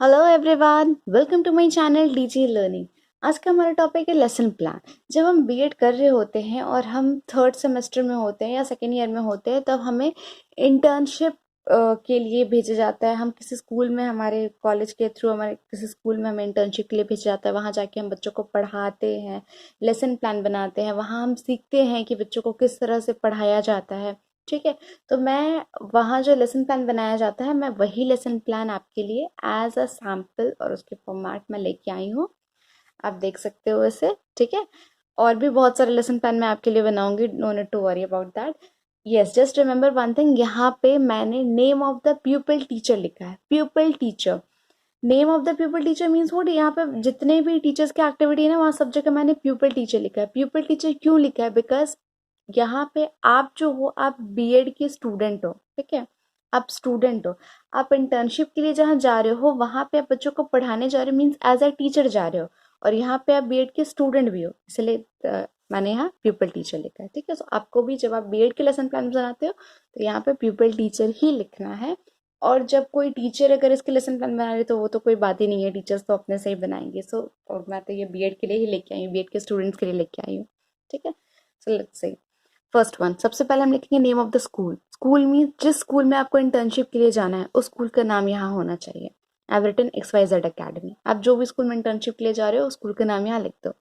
Hello everyone, welcome to my channel DG learning. आज का हमारा टॉपिक है लेसन प्लान। जब हम बीएड कर रहे होते हैं और हम थर्ड सेमेस्टर में होते हैं या सेकेंड ईयर में होते हैं, तब हमें इंटर्नशिप के लिए भेजा जाता है। हम किसी स्कूल में, हमारे कॉलेज के थ्रू हमारे किसी स्कूल में हमें इंटर्नशिप के लिए भेजा जाता है। वहाँ जाके हम बच्चों को पढ़ाते हैं, लेसन प्लान बनाते हैं। वहाँ हम सीखते हैं कि बच्चों को किस तरह से पढ़ाया जाता है। ठीक है, तो मैं वहाँ जो लेसन प्लान बनाया जाता है, मैं वही लेसन प्लान आपके लिए एज अ सैम्पल और उसके फॉर्मेट में लेके आई हूँ। आप देख सकते हो इसे। ठीक है, और भी बहुत सारे लेसन प्लान मैं आपके लिए बनाऊंगी, no need to worry about that. Yes, just remember one thing, यहाँ पे मैंने name of the pupil teacher लिखा है। Pupil teacher, name of the pupil teacher means what. यहाँ पे जितने भी टीचर्स की एक्टिविटी है ना, वहाँ सब जगह मैंने प्यूपिल टीचर लिखा है। प्यूपिल टीचर क्यों लिखा है? बिकॉज यहाँ पे आप जो हो, आप बीएड के स्टूडेंट हो। ठीक है, आप स्टूडेंट हो, आप इंटर्नशिप के लिए जहाँ जा रहे हो वहाँ पे आप बच्चों को पढ़ाने जा रहे हो, मीन्स एज अ टीचर जा रहे हो। और यहाँ पे आप बीएड के स्टूडेंट भी हो, इसलिए मैंने यहाँ प्यूपिल टीचर लिखा है। ठीक है, तो आपको भी जब आप बीएड के लेसन प्लान बनाते हो तो यहाँ पे प्यूपिल टीचर ही लिखना है। और जब कोई टीचर अगर इसके लेसन प्लान बना रहे तो वो तो कोई बात ही नहीं है, टीचर्स तो अपने से ही बनाएंगे। सो और मैं तो ये बीएड के लिए ही लेके आई हूँ, बीएड के स्टूडेंट्स के लिए लेके आई हूँ। ठीक है, so let's say first one, सबसे पहले हम लिखेंगे name of the school. School mean जिस स्कूल में आपको इंटर्नशिप के लिए जाना है उस स्कूल का नाम यहाँ होना चाहिए। I have written XYZ academy. आप जो भी स्कूल में इंटर्नशिप के लिए जा रहे हो उस स्कूल का नाम यहाँ लिख दो।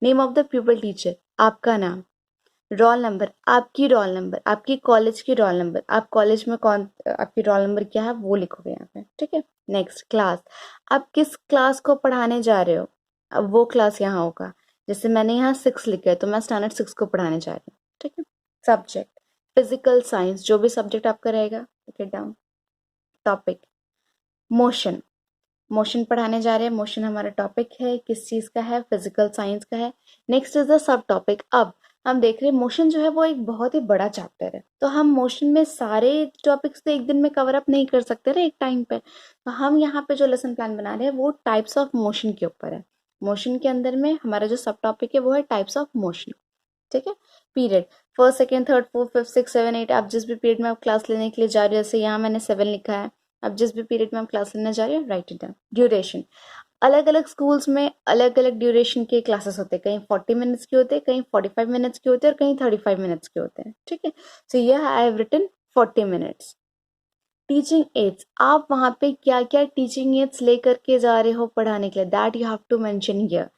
Name of the pupil teacher, आपका नाम। रोल नंबर, आपकी रोल नंबर, आपकी कॉलेज की रोल नंबर, आप कॉलेज में कौन, आपकी रोल नंबर क्या है वो लिखोगे यहाँ पे। ठीक है, नेक्स्ट क्लास, आप किस क्लास को पढ़ाने जा रहे हो, अब वो क्लास यहाँ होगा। जैसे मैंने यहाँ 6 लिखा है तो मैं स्टैंडर्ड 6 को पढ़ाने जा रही हूँ। ठीक है, सब्जेक्ट फिजिकल साइंस, जो भी सब्जेक्ट आपका रहेगा लिख it down. Topic motion, motion पढ़ाने जा रहे हैं, मोशन हमारा टॉपिक है, किस चीज का है, फिजिकल साइंस का है। Next is the sub topic. अब हम देख रहे हैं मोशन जो है वो एक बहुत ही बड़ा चैप्टर है, तो हम मोशन में सारे टॉपिक्स तो एक दिन में कवर अप नहीं कर सकते ना एक टाइम पे। तो हम यहाँ पे जो लेसन प्लान बना रहे हैं वो टाइप्स ऑफ मोशन के ऊपर है। मोशन के अंदर में हमारा जो सब टॉपिक है वो है टाइप्स ऑफ मोशन। ठीक है, period first second third fourth fifth six seven eight, आप जिस भी पीरियड में आप क्लास लेने के लिए जा रहे हो, जैसे यहाँ मैंने 7 लिखा है। अब जिस भी पीरियड में आप क्लास लेने जा रहे हो राइट इट डाउन। ड्यूरेशन, अलग अलग स्कूल्स में अलग अलग ड्यूरेशन के क्लासेस होते हैं, कहीं 40 मिनट्स के होते हैं, कहीं 45 मिनट्स के होते हैं और कहीं 35 मिनट्स के होते हैं। ठीक है, सो यह I have written 40 minutes. Teaching aids, आप वहाँ पे क्या क्या टीचिंग एड्स लेकर के जा रहे हो पढ़ाने के लिए, that you have to mention here.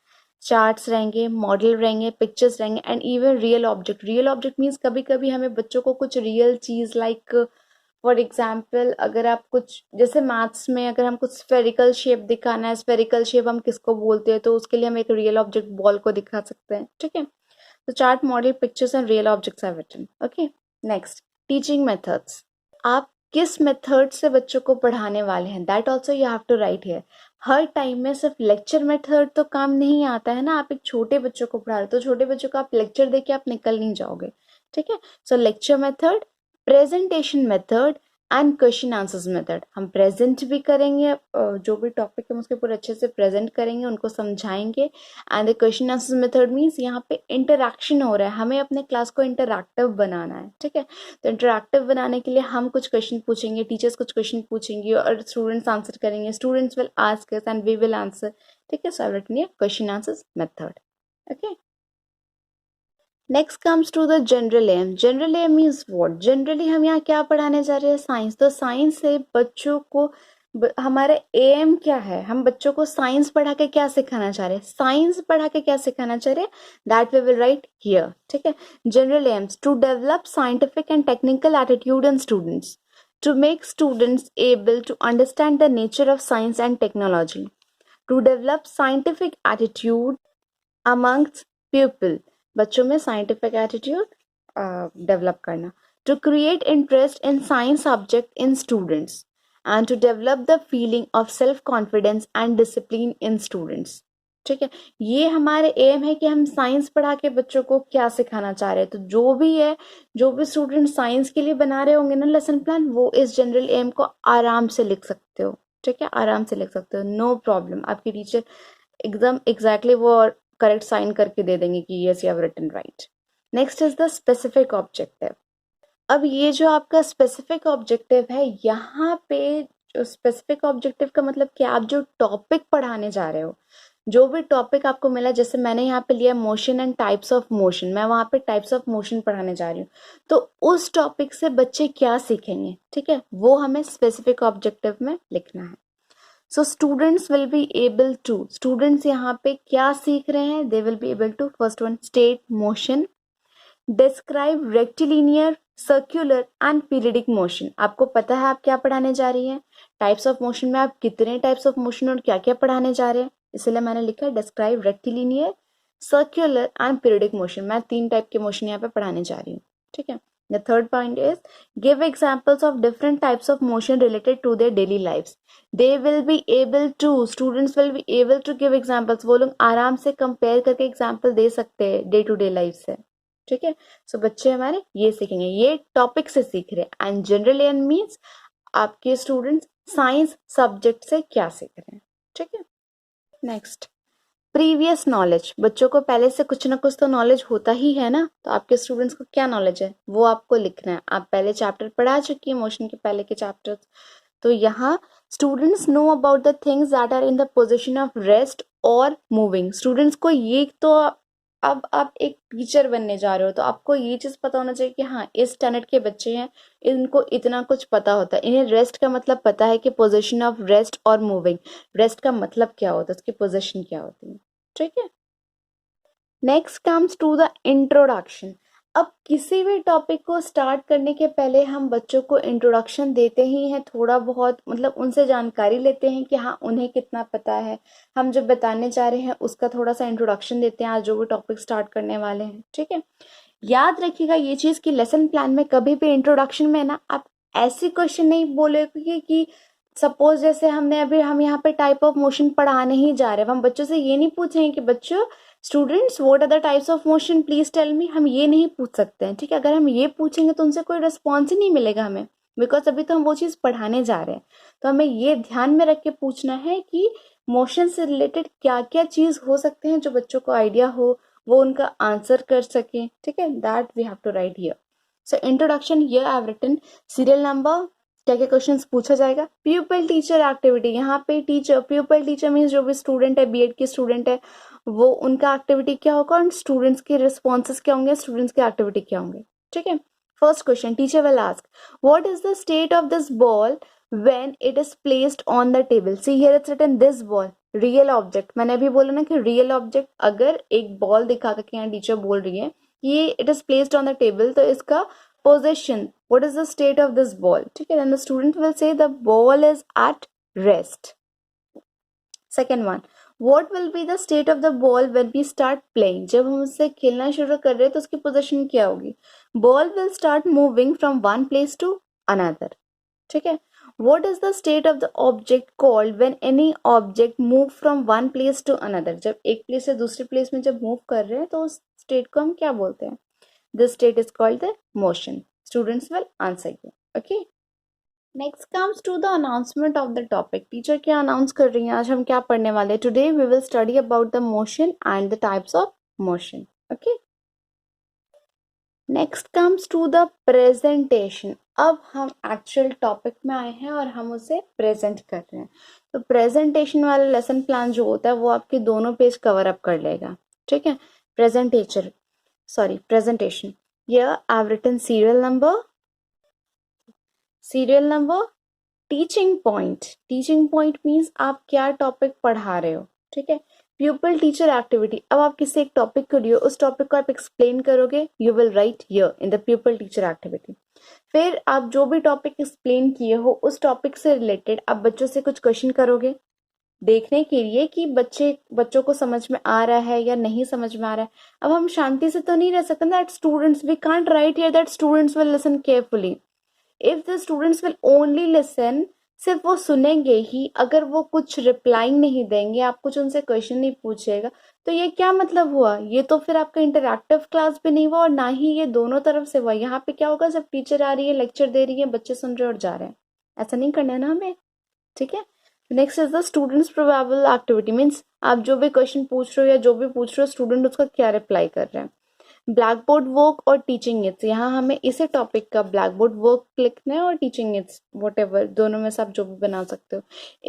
Charts रहेंगे, मॉडल रहेंगे, पिक्चर्स रहेंगे and even real object. Real object means कभी कभी हमें बच्चों को कुछ रियल चीज लाइक फॉर एग्जाम्पल, अगर आप कुछ जैसे मैथ्स में अगर हम कुछ स्फेरिकल शेप दिखाना है, स्फेरिकल शेप हम किसको बोलते हैं, तो उसके लिए हम एक रियल ऑब्जेक्ट बॉल को दिखा सकते हैं। ठीक है, तो chart, model, pictures and real objects have written. Okay, next teaching methods, आप किस मेथड से बच्चों को पढ़ाने वाले हैं, that also you have to write here. हर टाइम में सिर्फ लेक्चर मेथड तो काम नहीं आता है ना। आप एक छोटे बच्चों को पढ़ा रहे हो तो छोटे बच्चों को आप लेक्चर देके आप निकल नहीं जाओगे। ठीक है, सो lecture method, presentation method and question answers method. हम प्रेजेंट भी करेंगे, जो भी टॉपिक हम उसके पूरे अच्छे से प्रेजेंट करेंगे, उनको समझाएंगे। And the question answer method means यहाँ पे इंटरैक्शन हो रहा है, हमें अपने क्लास को इंटरैक्टिव बनाना है। ठीक है, तो इंटरैक्टिव बनाने के लिए हम कुछ क्वेश्चन पूछेंगे, टीचर्स कुछ क्वेश्चन पूछेंगे और स्टूडेंट्स आंसर करेंगे। Students will ask us and we will answer. ठीक है, so I written here question answers method. Okay, next comes to the general aim. General aim means what, generally हम यहाँ क्या पढ़ाने जा रहे हैं, साइंस। तो साइंस से बच्चों को हमारा एम क्या है, हम बच्चों को साइंस पढ़ा के क्या सिखाना चाह रहे हैं, साइंस पढ़ा के क्या सिखाना चाह रहे हैं, that we will write here. ठीक है, general aims to develop scientific and technical attitude in students, to make students able to understand the nature of science and technology, to develop scientific attitude amongst pupil, बच्चों में scientific attitude develop करना, to create interest in science subject in students and to develop the feeling of self confidence and discipline in students. ठीक है, ये हमारे M है कि हम साइंस पढ़ा के बच्चों को क्या सिखाना चाह रहे हैं। तो जो भी है, जो भी स्टूडेंट साइंस के लिए बना रहे होंगे ना लेसन प्लान, वो इस जनरल एम को आराम से लिख सकते हो। ठीक है, आराम से लिख सकते हो, नो प्रॉब्लम। आपकी टीचर एकदम एग्जैक्टली वो करेक्ट साइन करके दे देंगे कि yes you have written right. Next is the specific objective. अब ये जो आपका स्पेसिफिक ऑब्जेक्टिव है, यहाँ पे जो स्पेसिफिक ऑब्जेक्टिव का मतलब कि आप जो टॉपिक पढ़ाने जा रहे हो, जो भी टॉपिक आपको मिला, जैसे मैंने यहाँ पे लिया motion and types of motion, मैं वहाँ पे टाइप्स ऑफ मोशन पढ़ाने जा रही हूँ, तो उस टॉपिक से बच्चे क्या सीखेंगे, ठीक है, वो हमें स्पेसिफिक ऑब्जेक्टिव में लिखना है। So students will be able to, students यहाँ पे क्या सीख रहे हैं, they will be able to, first one state motion, describe rectilinear, circular and periodic motion. आपको पता है आप क्या पढ़ाने जा रही हैं, टाइप्स ऑफ मोशन में आप कितने टाइप्स ऑफ मोशन और क्या क्या पढ़ाने जा रहे हैं, इसलिए मैंने लिखा है describe rectilinear, circular and periodic motion. मैं 3 टाइप के मोशन यहाँ पे पढ़ाने जा रही हूँ, ठीक है। The third point is give examples of different types of motion related to their daily lifes. They will be able to, students will be able to give examples, वो लोग आराम से कंपेयर करके एग्जाम्पल दे सकते हैं डे टू डे लाइफ से, ठीक है। सो बच्चे हमारे ये सीखेंगे, ये टॉपिक से सीख रहे हैं। एंड जनरल एंड मीन्स आपके स्टूडेंट्स साइंस सब्जेक्ट से क्या सीख रहे हैं, ठीक है। नेक्स्ट, प्रीवियस नॉलेज, बच्चों को पहले से कुछ ना कुछ तो नॉलेज होता ही है ना, तो आपके स्टूडेंट्स को क्या नॉलेज है वो आपको लिखना है। आप पहले चैप्टर पढ़ा चुकी है मोशन के पहले के चैप्टर्स, तो यहाँ students know about the things that are in the position of rest और मूविंग। स्टूडेंट्स को ये तो, अब आप एक टीचर बनने जा रहे हो तो आपको ये चीज पता होना चाहिए कि हाँ इस स्टैंडर्ड के बच्चे हैं, इनको इतना कुछ पता होता है, इन्हें रेस्ट का मतलब पता है कि पोजीशन ऑफ रेस्ट और मूविंग, रेस्ट का मतलब क्या होता है, उसकी पोजीशन क्या होती है, ठीक है। Next comes to the introduction. अब किसी भी टॉपिक को स्टार्ट करने के पहले हम बच्चों को इंट्रोडक्शन देते ही हैं, थोड़ा बहुत मतलब उनसे जानकारी लेते हैं कि हाँ उन्हें कितना पता है, हम जो बताने जा रहे हैं उसका थोड़ा सा इंट्रोडक्शन देते हैं आज जो भी टॉपिक स्टार्ट करने वाले हैं, ठीक है। याद रखिएगा ये चीज कि लेसन प्लान में कभी भी इंट्रोडक्शन में ना आप ऐसी क्वेश्चन नहीं बोलेगे कि सपोज जैसे हम यहाँ पे टाइप ऑफ मोशन पढ़ाने ही जा रहे हैं, हम बच्चों से ये नहीं पूछेंगे कि बच्चों students what are the types of motion please tell me, हम ये नहीं पूछ सकते हैं, ठीक है। अगर हम ये पूछेंगे तो उनसे कोई रिस्पॉन्स ही नहीं मिलेगा हमें, बिकॉज अभी तो हम वो चीज पढ़ाने जा रहे हैं। तो हमें ये ध्यान में रख के पूछना है कि मोशन से रिलेटेड क्या क्या चीज हो सकते हैं जो बच्चों को आइडिया हो, वो उनका आंसर कर सके, ठीक है। That we have to write here. So introduction, here I have written serial number, क्या क्या क्वेश्चंस पूछा जाएगा, प्यूपल टीचर एक्टिविटी, यहाँ पे टीचर, प्यूपल टीचर मीन्स जो भी स्टूडेंट है, बीएड के स्टूडेंट है, वो उनका एक्टिविटी क्या होगा और स्टूडेंट्स के रिस्पॉन्सेस क्या होंगे, स्टूडेंट्स के एक्टिविटी क्या होंगे, ठीक है। First question, teacher will ask what is the state of this ball when it is placed on the table. See here it's written this ball, real object, मैंने अभी बोला ना कि रियल ऑब्जेक्ट, अगर एक बॉल दिखा करके यहाँ टीचर बोल रही है ये it is placed on the table, तो इसका position, what is the state of this ball, ठीक है, then the student will say the ball is at rest. Second one, what will be the state of the ball when we start playing, जब हम उससे खेलना शुरू कर रहे हैं तो उसकी पोजीशन क्या होगी, ball will start moving from one place to another, ठीक है। what is the state of the object called when any object move from one place to another, जब एक प्लेस से दूसरी प्लेस में जब मूव कर रहे हैं तो उस स्टेट को हम क्या बोलते हैं, this state is called the motion. Students will answer you. Okay. Next comes to the announcement of the topic. Teacher क्या announce कर रही हैं, आज हम क्या पढ़ने वाले हैं। Today we will study about the motion and the types of motion. Okay. Next comes to the presentation. अब हम actual topic में आए हैं और हम उसे present कर रहे हैं, तो presentation वाला lesson plan जो होता है वो आपके दोनों पेज cover up कर लेगा, ठीक है। Presentation. Here I have written serial number, teaching point. Teaching point means आप क्या टॉपिक पढ़ा रहे हो, ठीक है। प्यूपल टीचर एक्टिविटी, अब आप किसी एक टॉपिक को दियो, उस टॉपिक को आप एक्सप्लेन करोगे, you will write here in the pupal teacher activity. फिर आप जो भी टॉपिक एक्सप्लेन किए हो उस टॉपिक से रिलेटेड आप बच्चों से कुछ क्वेश्चन करोगे देखने के लिए कि बच्चों को समझ में आ रहा है या नहीं समझ में आ रहा है। अब हम शांति से तो नहीं रह सकते that students, we can't write here that students will listen carefully. If the students will only listen, सिर्फ वो सुनेंगे ही, अगर वो कुछ रिप्लाई नहीं देंगे, आप कुछ उनसे क्वेश्चन नहीं पूछेगा, तो ये क्या मतलब हुआ, ये तो फिर आपका इंटरैक्टिव क्लास भी नहीं हुआ और ना ही ये दोनों तरफ से हुआ। यहाँ पे क्या होगा, जब टीचर आ रही है, लेक्चर दे रही है, बच्चे सुन रहे और जा रहे हैं, ऐसा नहीं करना है ना हमें, ठीक है। Next is the students probable activity, means आप जो भी क्वेश्चन पूछ रहे हो या जो भी पूछ रहे हो स्टूडेंट उसका क्या रिप्लाई कर रहे हैं। ब्लैक बोर्ड वर्क और टीचिंग इट्स, यहाँ हमें इसी टॉपिक का ब्लैक बोर्ड वर्क लिखना है और टीचिंग इट्स वॉट दोनों में से आप जो भी बना सकते हो।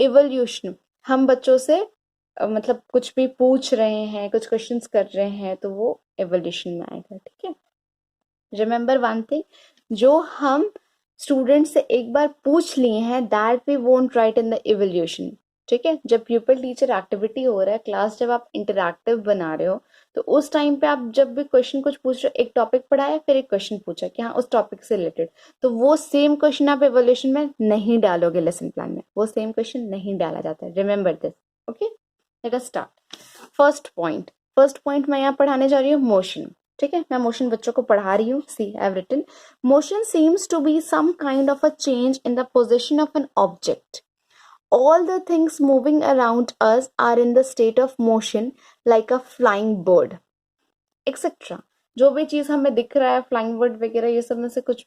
एवोल्यूशन, हम बच्चों से मतलब कुछ भी पूछ रहे हैं, कुछ क्वेश्चंस कर रहे हैं, तो वो एवोल्यूशन में आएगा। ठीक है, रिमेंबर वन थिंग, जो हम स्टूडेंट से एक बार पूछ लिए हैं that we won't write in the evolution. ठीक है, जब प्यूपल टीचर एक्टिविटी हो रहा है, क्लास जब आप इंटरैक्टिव बना रहे हो, तो उस टाइम पे आप जब भी क्वेश्चन कुछ पूछ रहे हो, एक टॉपिक पढ़ाया फिर एक क्वेश्चन पूछा कि हाँ उस टॉपिक से रिलेटेड, तो वो सेम क्वेश्चन आप इवोल्यूशन में नहीं डालोगे, लेसन प्लान में वो सेम क्वेश्चन नहीं डाला जाता है। Remember this. Okay, let us start. First point मैं यहाँ पढ़ाने जा रही हूँ मोशन। ठीक है, मैं मोशन बच्चों को पढ़ा रही हूँ। See I have written, motion seems to be some kind of a change in the position of an object. All the things moving around us are in the state of motion like a flying bird, etc. जो भी चीज हमें दिख रहा है, flying bird वगैरह, ये सब में से कुछ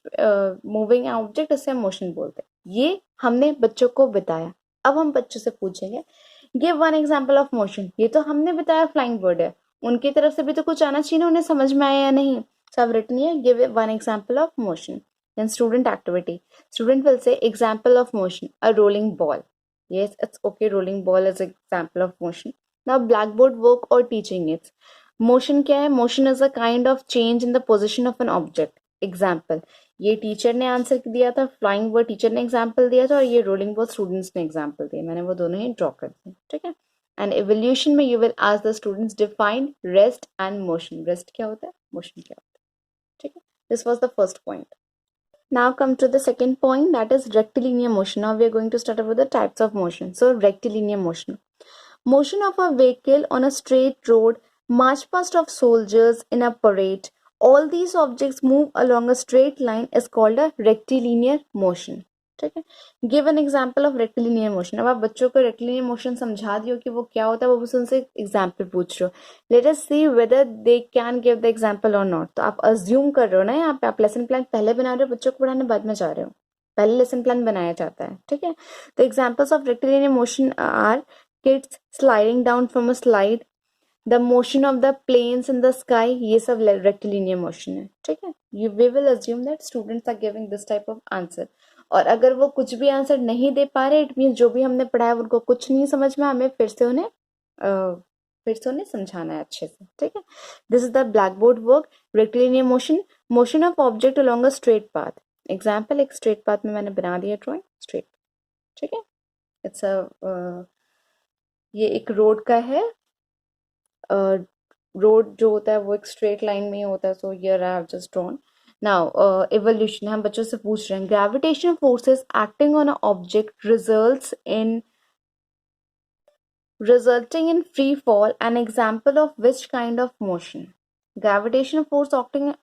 मूविंग ऑब्जेक्ट, इसे हम मोशन बोलते हैं। ये हमने बच्चों को बताया। अब हम बच्चों से पूछेंगे give one example of motion. ये तो हमने बताया फ्लाइंग बर्ड है, उनकी तरफ से भी तो कुछ आना चाहिए ना, उन्हें समझ में आया या नहीं। So I have written here give one example of motion. Then student activity, student will say example of motion, a rolling ball. Yes, it's okay. Rolling ball is an example of motion. Now, blackboard work or teaching it. Motion क्या है? Motion is a kind of change in the position of an object. Example. ये teacher ने answer दिया था, flying bird teacher ने example दिया था, और ये रोलिंग बॉल स्टूडेंट्स ने एग्जाम्पल दिया। मैंने वो दोनों ही ड्रॉ कर दिए। ठीक है, एंड एवोल्यूशन में you will ask the students define rest and motion. Rest क्या होता है, मोशन क्या होता है। ठीक है, this was the first point. Now come to the second point, that is rectilinear motion. Now we are going to start about the types of motion. So rectilinear motion. Motion of a vehicle on a straight road, march past of soldiers in a parade. All these objects move along a straight line is called a rectilinear motion. ठीक है, give an example of rectilinear motion. अब आप बच्चों को rectilinear motion समझा दियो कि वो क्या होता है, वो बस उनसे एग्जाम्पल पूछ रहे हो। Let us see whether they can give the example और नॉट। तो आप अज्यूम कर रहे हो ना, यहाँ पे आप लेसन प्लान पहले बना रहे हो, बच्चों को पढ़ाने बाद में जा रहे हो, पहले लेसन प्लान बनाया जाता है। ठीक है, तो examples of rectilinear motion are kids sliding down from a slide, the motion of the planes in the sky, ये सब रेक्टिलिनियर मोशन है। ठीक है, you we will assume that students are giving this type of answer. और अगर वो कुछ भी आंसर नहीं दे पा रहे, इट मीन जो भी हमने पढ़ाया उनको कुछ नहीं समझ में, हमें फिर से उन्हें समझाना है अच्छे से। ठीक है, this is the black board work. Rectilinear motion, motion of object along a straight path. Example, एक स्ट्रेट पाथ में मैंने बना दिया ड्रॉइंग, स्ट्रेट। ठीक है, इट्स ये एक रोड का है। रोड जो होता है वो एक स्ट्रेट लाइन में ही होता है। So here I have just drawn. Now evolution, हम बच्चों से पूछ रहे हैं gravitational forces acting on a object resulting in free fall, an example of which kind of motion? Gravitational force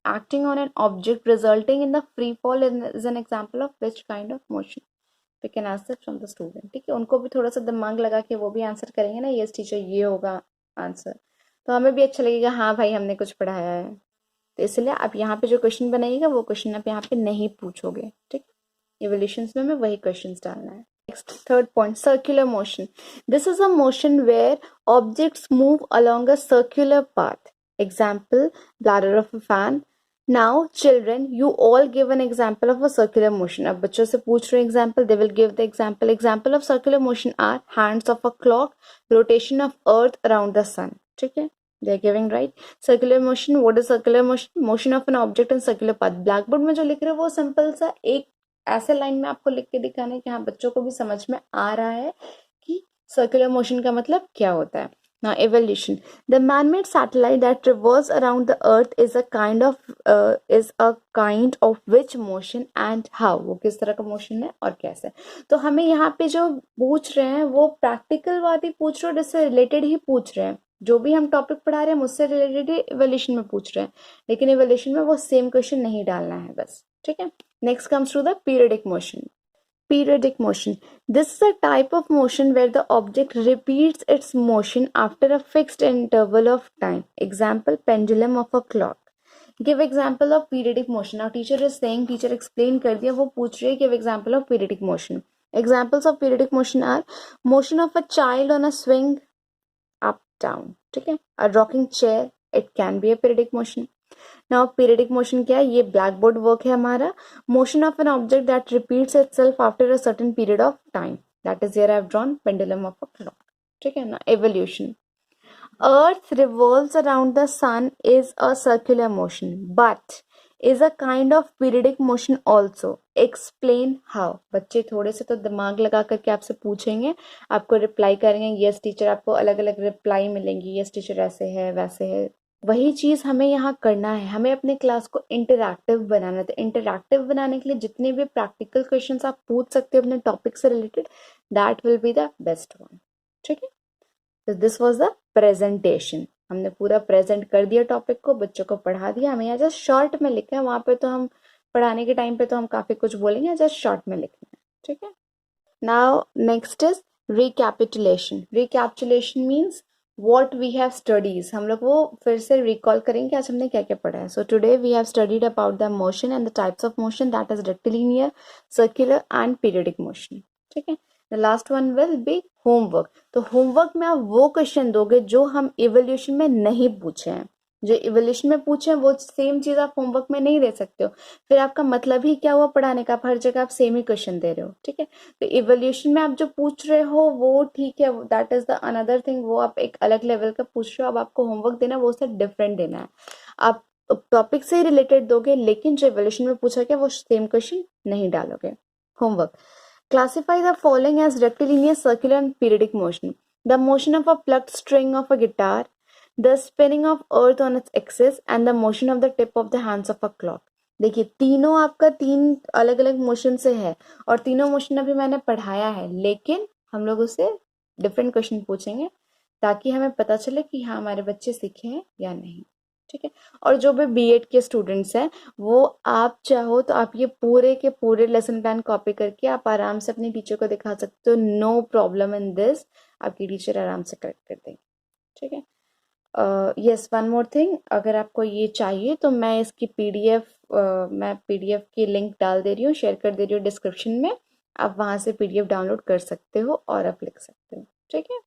acting on an object resulting in the free fall is an example of which kind of motion? We can answer from the student. ठीक है, उनको भी थोड़ा सा दिमाग लगा के वो भी आंसर करेंगे ना, यस टीचर ये होगा आंसर, तो हमें भी अच्छा लगेगा, हाँ भाई हमने कुछ पढ़ाया है। तो इसलिए आप यहाँ पे जो क्वेश्चन बनाइएगा वो क्वेश्चन आप यहाँ पे नहीं पूछोगे। ठीक, इवोल्यूशंस में हमें वही क्वेश्चंस डालना है। Next, third point, circular motion. This is a motion where objects move along a circular path. Example, bladder of a fan. Now, children, you all give an example of a circular motion. अब बच्चों से पूछ रहे example, they will give the example. Example of circular motion are hands of a clock, rotation of earth around the sun. ठीक है, they are giving right. Circular motion, what is circular motion? Motion of an object in circular path. Blackboard में जो लिख रहे हो वो simple सा एक ऐसे लाइन में आपको लिख के दिखाना है कि हाँ बच्चों को भी समझ में आ रहा है कि सर्कुलर मोशन का मतलब क्या होता है। Now evolution, the man-made satellite that revolves around the earth is a kind of which motion and how? वो किस तरह का मोशन है और कैसे। तो हमें यहाँ पे जो पूछ रहे हैं वो प्रैक्टिकल बात ही पूछ रहे हो, जिससे रिलेटेड ही पूछ रहे हैं। जो भी हम टॉपिक पढ़ा रहे हैं उससे रिलेटेड ही इवोल्यूशन में पूछ रहे हैं, लेकिन इवोल्यूशन में वो सेम क्वेश्चन नहीं डालना है बस। ठीक है, next comes to the periodic motion. Periodic motion. This is a type of motion where the object repeats its motion after a fixed interval of time. Example, pendulum of a clock. Give example of periodic motion. Now teacher is saying, teacher explain कर दिया, वो पूछ रही है give example of periodic motion. Examples of periodic motion are motion of a child on a swing up down. ठीक है, a rocking chair, it can be a periodic motion. Now periodic motion क्या है? ये black board work है हमारा. Motion of an object that repeats itself after a certain period of time. That is here I have drawn pendulum of a clock. ठीक है ना. Evolution. Earth revolves around the sun is a circular motion, but is a kind of periodic motion also. Explain how. बच्चे थोड़े से तो दिमाग लगा करके आपसे पूछेंगे, आपको रिप्लाई करेंगे यस टीचर, आपको अलग अलग रिप्लाई मिलेंगी, यस टीचर ऐसे है वैसे है. वही चीज हमें यहाँ करना है, हमें अपने क्लास को इंटरैक्टिव बनाना है. तो इंटरैक्टिव बनाने के लिए जितने भी प्रैक्टिकल क्वेश्चंस आप पूछ सकते हो अपने टॉपिक से related, that will be the best one. ठीक है. तो दिस वॉज द प्रेजेंटेशन. हमने पूरा प्रेजेंट कर दिया टॉपिक को, बच्चों को पढ़ा दिया. हमें यहाँ जस्ट शॉर्ट में लिखा है, वहां पे तो हम पढ़ाने के टाइम पे तो हम काफी कुछ बोलेंगे, जस्ट शॉर्ट में लिखना है. ठीक है. Now next is recapitulation. Recapitulation means what we have studies. हम लोग वो फिर से रिकॉल करेंगे आज हमने क्या क्या पढ़ा है. So today we have studied about the motion and the types of motion, that is rectilinear, circular and periodic motion. ठीक है. The last one will be homework. तो होमवर्क में आप वो क्वेश्चन दोगे जो हम इवोल्यूशन में नहीं पूछे हैं. जो इवोल्यूशन में पूछे हैं वो सेम चीज आप होमवर्क में नहीं दे सकते हो. फिर आपका मतलब ही क्या हुआ पढ़ाने का? आप हर जगह आप सेम ही क्वेश्चन दे रहे हो. ठीक है. तो इवोल्यूशन में आप जो पूछ रहे हो वो ठीक है, that is the another thing, वो आप एक अलग लेवल का पूछ रहे हो. अब आपको होमवर्क देना वो उससे डिफरेंट देना है. आप टॉपिक से रिलेटेड दोगे, लेकिन जो इवोल्यूशन में पूछा गया वो सेम क्वेश्चन नहीं डालोगे. Homework. Classify the following as rectilinear, circular and periodic motion. The motion of a plucked string of a guitar, the spinning of earth on its axis and the motion of the tip of the hands of a clock. देखिए तीनों आपका तीन अलग अलग motion से है और तीनों मोशन अभी मैंने पढ़ाया है, लेकिन हम लोग उससे डिफरेंट क्वेश्चन पूछेंगे ताकि हमें पता चले कि हाँ हमारे बच्चे सीखे हैं या नहीं. ठीक है. और जो भी बीएड के स्टूडेंट्स हैं वो आप चाहो तो आप ये पूरे के पूरे लेसन प्लान कॉपी करके आप आराम से अपनी टीचर को दिखा सकते हो. No problem in this. आपकी टीचर आराम से करेक्ट कर देंगे. ठीक है. यस, वन मोर थिंग, अगर आपको ये चाहिए तो मैं इसकी पीडीएफ की लिंक डाल दे रही हूँ, शेयर कर दे रही हूँ डिस्क्रिप्शन में. आप वहां से पीडीएफ डाउनलोड कर सकते हो और आप लिख सकते हो. ठीक है.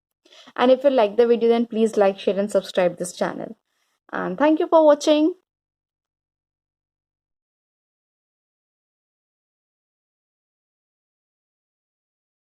And if you like the video, then please like, share and subscribe this channel. And thank you for watching.